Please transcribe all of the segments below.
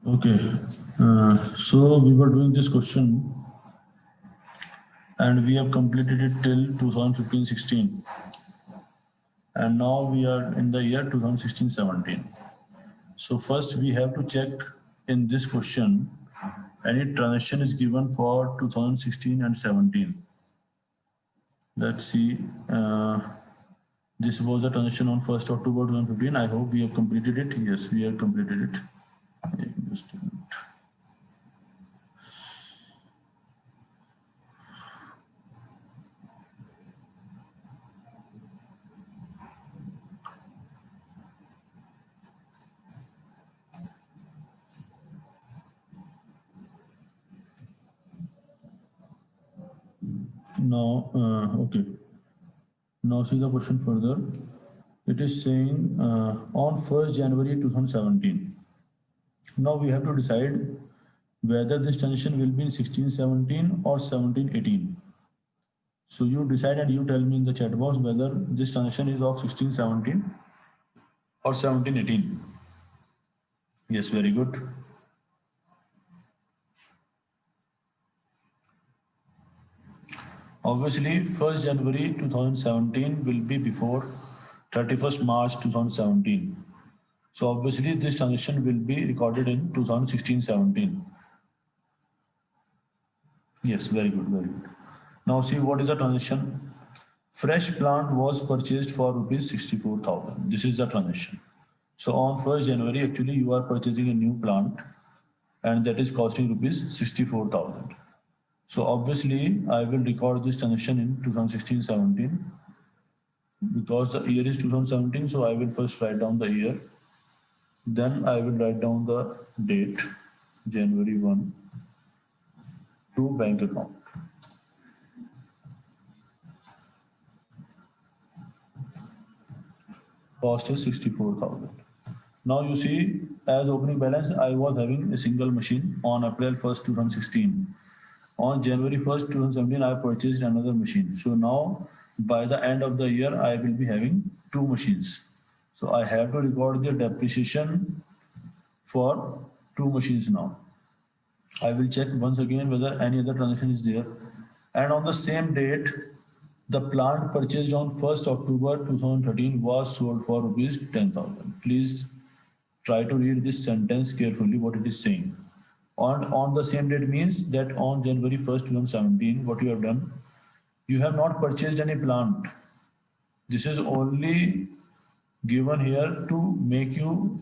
Okay, so we were doing this question and we have completed it till 2015-16 and now we are in the year 2016-17. So first we have to check in this question any transaction is given for 2016 and 17. Let's see, this was a transaction on 1st October 2015. I hope we have completed it. Yes, we have completed it. Just a minute. Now, okay. Now see the question further. It is saying on 1st January 2017. Now we have to decide whether this transaction will be in 16-17 or 17-18. So you decide and you tell me in the chat box whether this transaction is of 16-17 or 17-18. Yes, very good. Obviously, 1st January 2017 will be before 31st March 2017. So obviously this transaction will be recorded in 2016-17. Yes, very good, very good. Now see what is the transaction. Fresh plant was purchased for rupees 64,000. This is the transaction. So on 1st January, actually you are purchasing a new plant and that is costing rupees 64,000. So obviously I will record this transaction in 2016-17 because the year is 2017. So I will first write down the year. Then I will write down the date, January 1, to bank account. Cost is 64,000. Now you see, as opening balance, I was having a single machine on April 1st, 2016. On January 1st, 2017, I purchased another machine. So now, by the end of the year, I will be having two machines. So I have to record the depreciation for two machines now. I will check once again whether any other transaction is there. And on the same date, the plant purchased on 1st October 2013 was sold for rupees 10,000. Please try to read this sentence carefully, what it is saying. On the same date means that on January 1st, 2017, what you have done, you have not purchased any plant. This is only given here to make you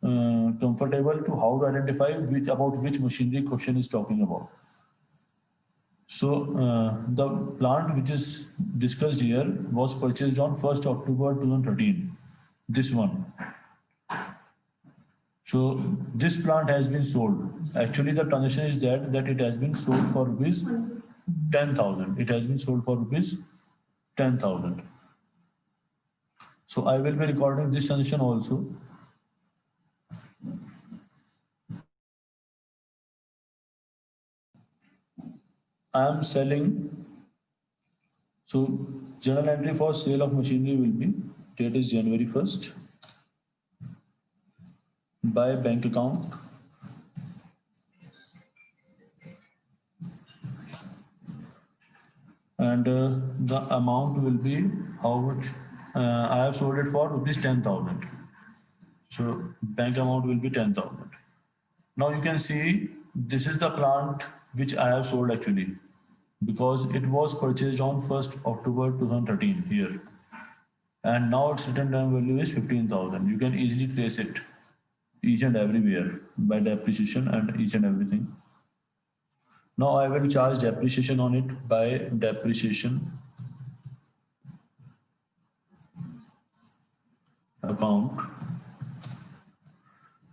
comfortable to how to identify about which machinery question is talking about. So the plant which is discussed here was purchased on 1st October 2013. This one. So this plant has been sold. Actually, the transaction is that it has been sold for rupees 10,000. It has been sold for rupees 10,000. So I will be recording this transaction also. I am selling. So journal entry for sale of machinery will be date is January 1st. By bank account. And the amount will be how much I have sold it for rupees 10,000. So bank amount will be 10,000. Now you can see this is the plant which I have sold actually because it was purchased on 1st October 2013 here. And now its return time value is 15,000. You can easily trace it each and everywhere by depreciation and each and everything. Now I will charge depreciation on it by depreciation account.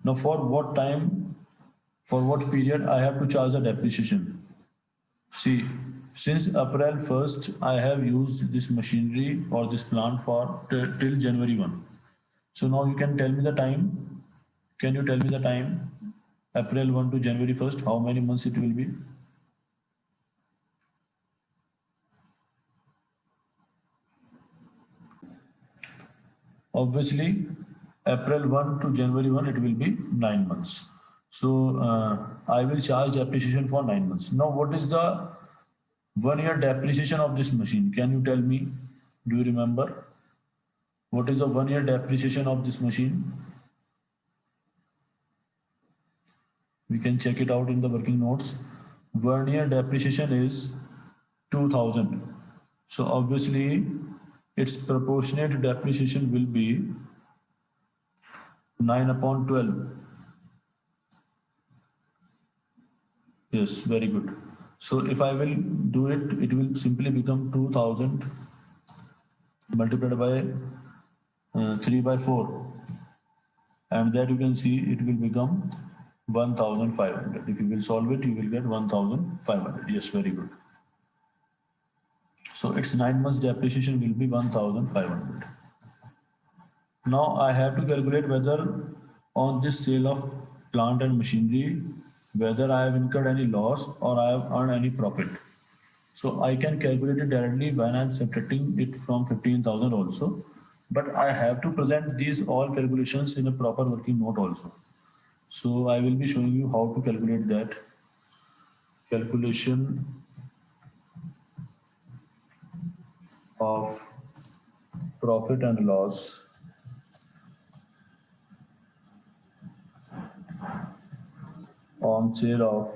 Now for what time, for what period I have to charge the depreciation? See, since April 1st, I have used this machinery or this plant for till January 1. So now you can tell me the time. Can you tell me the time? April 1 to January 1st, how many months it will be? Obviously, April 1 to January 1, it will be 9 months. So I will charge depreciation for 9 months. Now what is the 1 year depreciation of this machine? Can you tell me? Do you remember? What is the 1 year depreciation of this machine? We can check it out in the working notes. 1 year depreciation is 2000. So obviously its proportionate depreciation will be 9 upon 12. Yes, very good. So if I will do it, it will simply become 2000 multiplied by 3 by 4, and that you can see it will become 1500. If you will solve it, you will get 1500. Yes, very good. So its 9 months depreciation will be 1500. Now I have to calculate whether on this sale of plant and machinery, whether I have incurred any loss or I have earned any profit. So I can calculate it directly when I'm subtracting it from 15,000 also. But I have to present these all calculations in a proper working note also. So I will be showing you how to calculate that. Calculation of profit and loss on sale of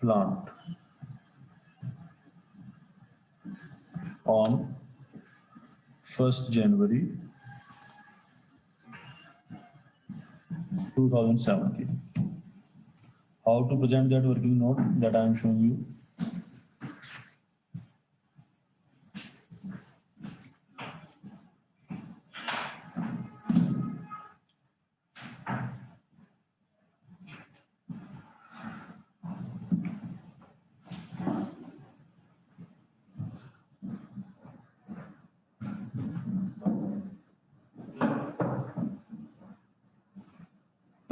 plant on 1st January 2017. How to present that working note that I am showing you.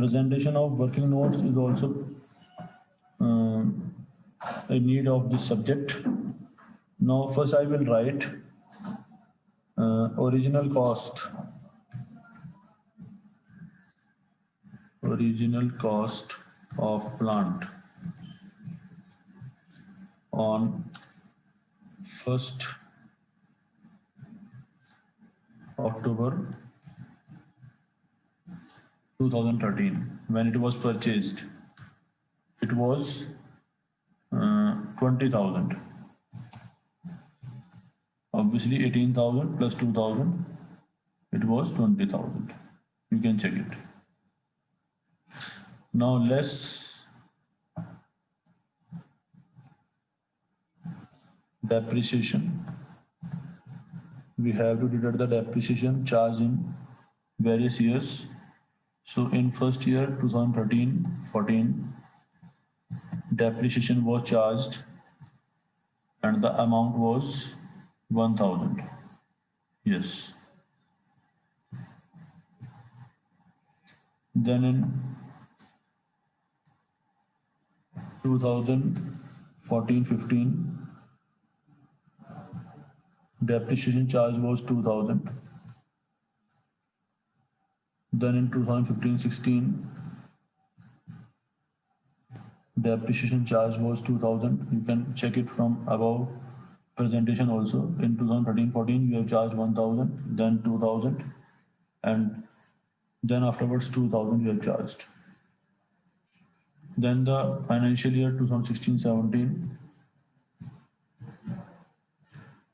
Presentation of working notes is also a need of this subject. Now first I will write original cost of plant on 1st October 2013 when it was purchased. It was 20,000. Obviously 18,000 plus 2,000, it was 20,000. You can check it. Now less depreciation. We have to deduct the depreciation charged in various years. So in first year 2013-14, depreciation was charged and the amount was 1,000. Yes. Then in 2014-15, depreciation charge was 2,000. Then in 2015-16, depreciation charge was 2,000. You can check it from above presentation also. In 2013-14, you have charged 1,000, then 2,000, and then afterwards 2,000 you have charged. Then the financial year 2016-17,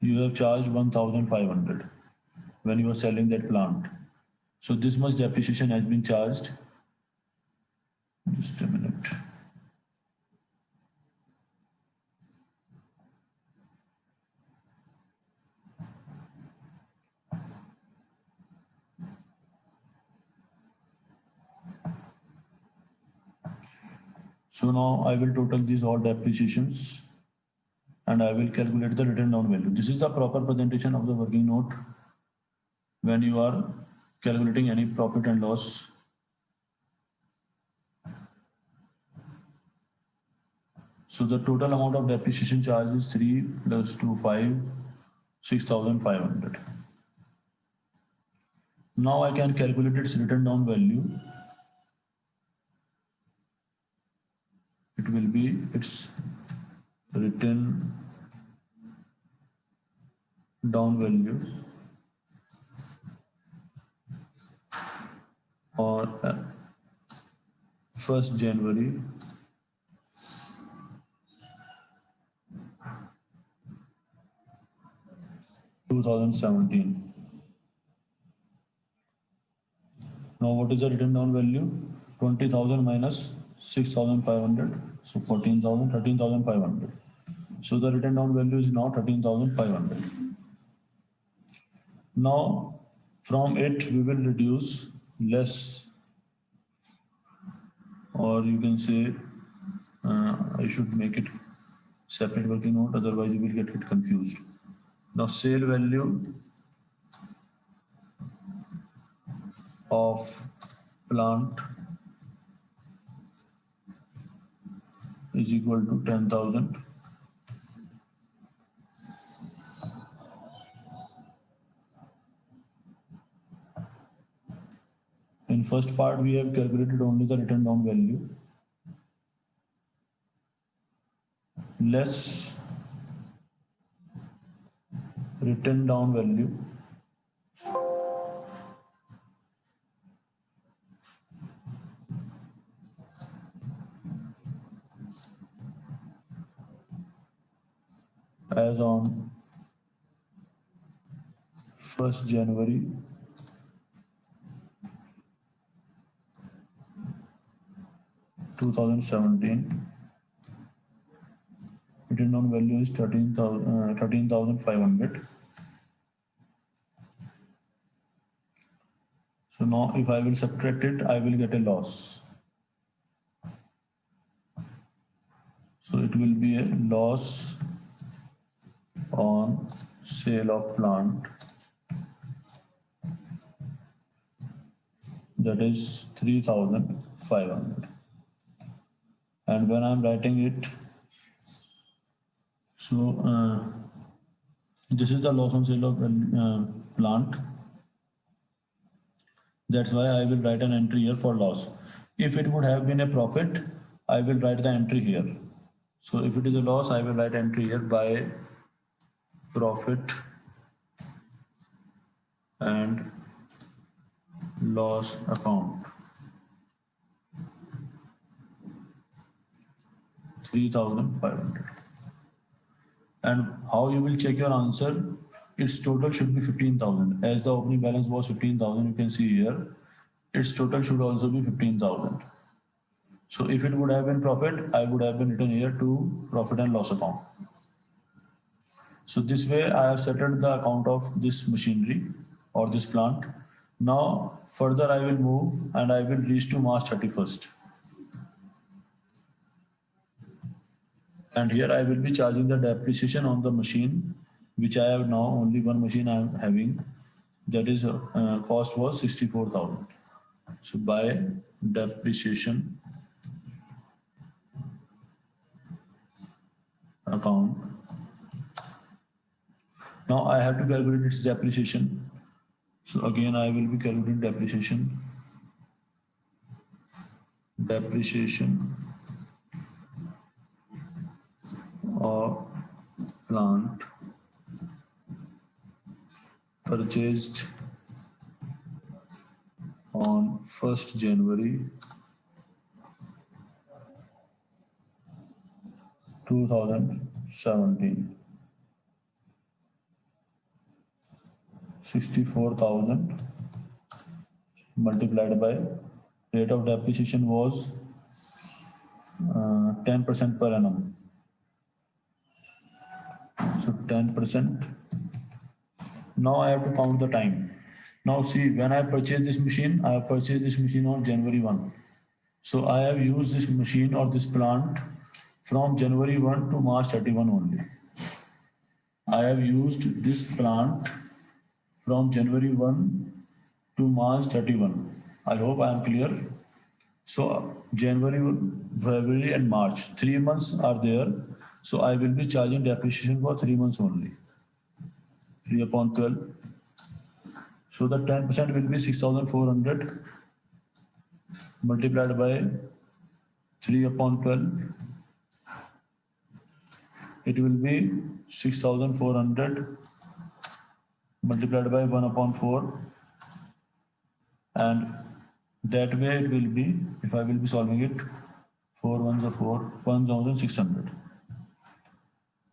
you have charged 1,500 when you were selling that plant. So this much depreciation has been charged. Just a minute. So now I will total these all depreciations and I will calculate the written down value. This is the proper presentation of the working note when you are calculating any profit and loss. So the total amount of depreciation charge is 3 plus 2, 5, 6,500. Now I can calculate its written down value. It will be its written down value on 1st January 2017. Now what is the written down value? 20,000 minus 6,500. So 14,000, 13,500. So the written down value is now 13,500. Now from it we will reduce less, or you can say I should make it separate working note, otherwise you will get it confused. Now sale value of plant is equal to 10,000. In first part we have calculated only the written down value less written down value as on 1st January 2017. Written down value is 13,500. So now if I will subtract it, I will get a loss. So it will be a loss on sale of plant, that is 3,500. And when I'm writing it, so this is the loss on sale of plant. That's why I will write an entry here for loss. If it would have been a profit, I will write the entry here. So if it is a loss, I will write entry here by profit and loss account. 3,500. And how you will check your answer? Its total should be 15,000. As the opening balance was 15,000, you can see here, its total should also be 15,000. So if it would have been profit, I would have been written here to profit and loss account. So this way I have settled the account of this machinery or this plant. Now further I will move and I will reach to March 31st. And here I will be charging the depreciation on the machine, which I have now only one machine I am having. That is cost was 64,000. So by depreciation account. Now I have to calculate its depreciation. So again I will be calculating depreciation. Depreciation of plant purchased on 1st January 2017. 64,000 multiplied by rate of depreciation was 10% per annum. So 10%. Now I have to count the time. Now see, when I purchased this machine, I have purchased this machine on January 1. So I have used this machine or this plant from January 1 to March 31 only. I have used this plant from January 1 to March 31. I hope I am clear. So January, February and March, 3 months are there. So I will be charging depreciation for 3 months only. 3 upon 12. So the 10% will be 6,400 multiplied by 3 upon 12. It will be 6,400 multiplied by 1 upon 4, and that way it will be, if I will be solving it, 4 ones are 4, 1,600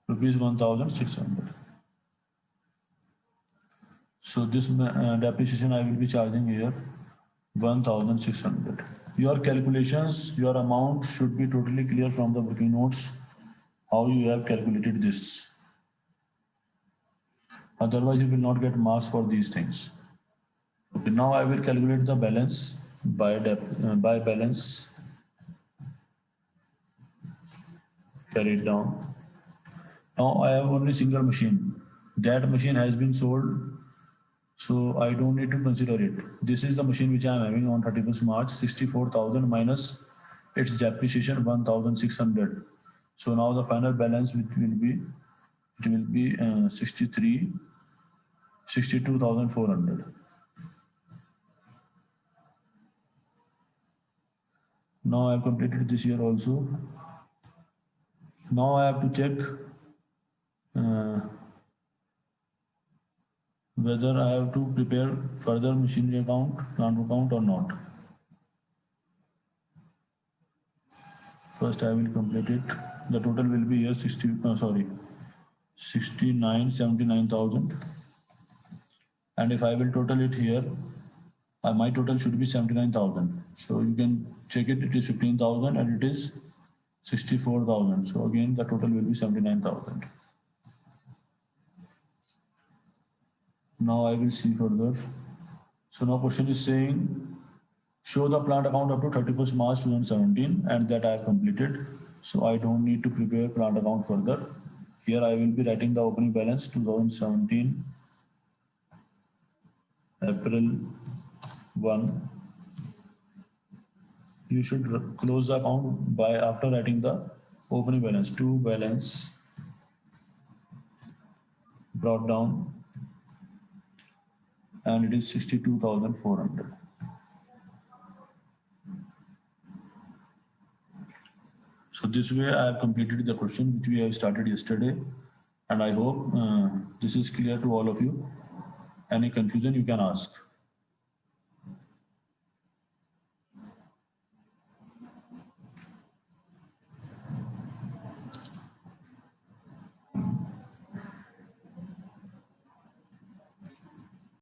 rupees, 1,600. So this depreciation I will be charging here 1,600. Your calculations, your amount should be totally clear from the booking notes how you have calculated this. Otherwise you will not get marks for these things. Okay, now I will calculate the balance by balance. Carry it down. Now I have only single machine. That machine has been sold, so I don't need to consider it. This is the machine which I am having on 31st March, 64,000 minus its depreciation 1,600. So now the final balance which will be, it will be 62,400. Now I have completed this year also. Now I have to check whether I have to prepare further machinery account, plant account or not. First I will complete it. The total will be here 79,000. And if I will total it here, my total should be 79,000. So you can check it, it is 15,000 and it is 64,000. So again, the total will be 79,000. Now I will see further. So now question is saying, show the plant account up to 31st March 2017, and that I have completed. So I don't need to prepare plant account further. Here I will be writing the opening balance 2017 April 1. You should close the account by after writing the opening balance. To balance brought down, and it is 62,400. So this way I have completed the question which we have started yesterday, and I hope this is clear to all of you. Any confusion you can ask.